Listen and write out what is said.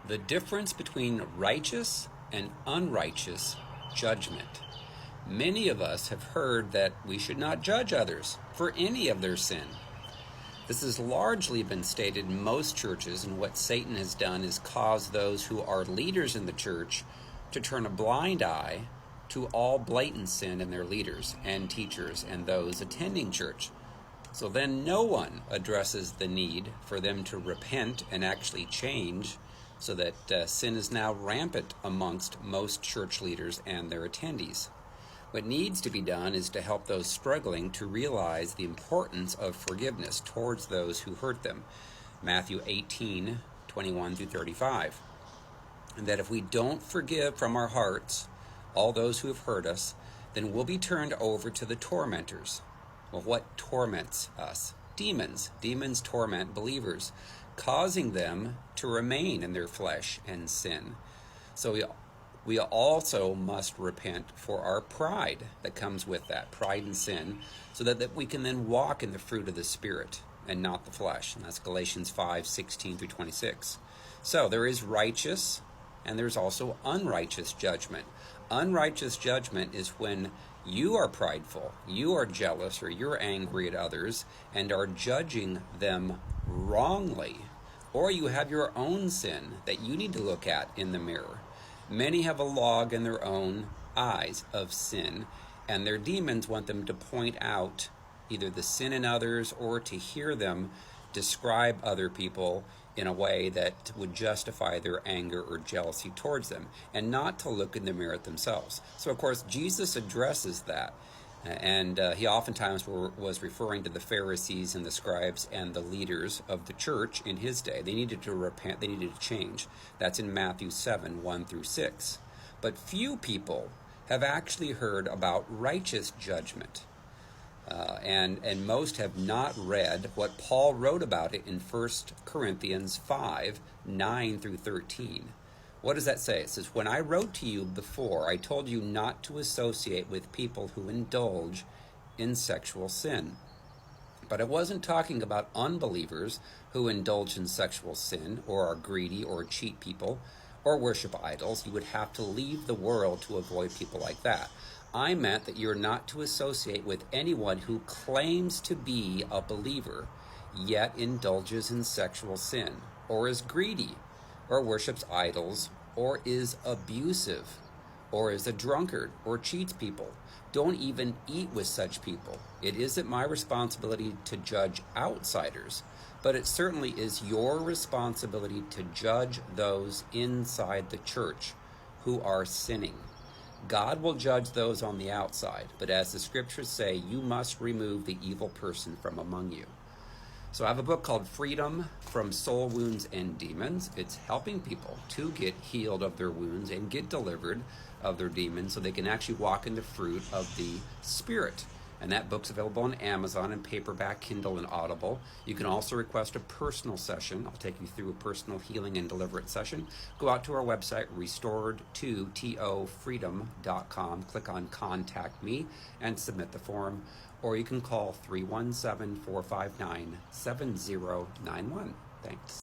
The difference between righteous and unrighteous judgment. Many of us have heard that we should not judge others for any of their sin. This has largely been stated in most churches, and what Satan has done is cause those who are leaders in the church to turn a blind eye to all blatant sin in their leaders and teachers and those attending church. So then no one addresses the need for them to repent and actually change, so that sin is now rampant amongst most church leaders and their attendees. What needs to be done is to help those struggling to realize the importance of forgiveness towards those who hurt them. Matthew 18:21-35. And that if we don't forgive from our hearts all those who have hurt us, then we'll be turned over to the tormentors. Well, what torments us? Demons. Demons torment believers, causing them to remain in their flesh and sin. So we also must repent for our pride that comes with that, pride and sin, so that we can then walk in the fruit of the Spirit and not the flesh. And that's Galatians 5:16-26. So there is righteous and there's also unrighteous judgment. Unrighteous judgment is when you are prideful, you are jealous, or you're angry at others and are judging them wrongly, or you have your own sin that you need to look at in the mirror. Many have a log in their own eyes of sin, and their demons want them to point out either the sin in others or to hear them describe other people in a way that would justify their anger or jealousy towards them, and not to look in the mirror at themselves. So, of course, Jesus addresses that. And he oftentimes was referring to the Pharisees and the scribes and the leaders of the church in his day. They needed to repent. They needed to change. That's in Matthew 7:1-6. But few people have actually heard about righteous judgment. And most have not read what Paul wrote about it in 1 Corinthians 5:9-13. What does that say? It says, "When I wrote to you before, I told you not to associate with people who indulge in sexual sin." But I wasn't talking about unbelievers who indulge in sexual sin or are greedy or cheat people or worship idols. You would have to leave the world to avoid people like that. I meant that you're not to associate with anyone who claims to be a believer yet indulges in sexual sin, or is greedy, or worships idols, or is abusive, or is a drunkard, or cheats people. Don't even eat with such people. It isn't my responsibility to judge outsiders, but it certainly is your responsibility to judge those inside the church who are sinning. God will judge those on the outside, but as the scriptures say, you must remove the evil person from among you. So I have a book called Freedom from Soul Wounds and Demons. It's helping people to get healed of their wounds and get delivered of their demons so they can actually walk in the fruit of the Spirit. And that book's available on Amazon in paperback, Kindle, and Audible. You can also request a personal session. I'll take you through a personal healing and deliverance session. Go out to our website, restored2tofreedom.com. Click on Contact Me and submit the form. Or you can call 317-459-7091. Thanks.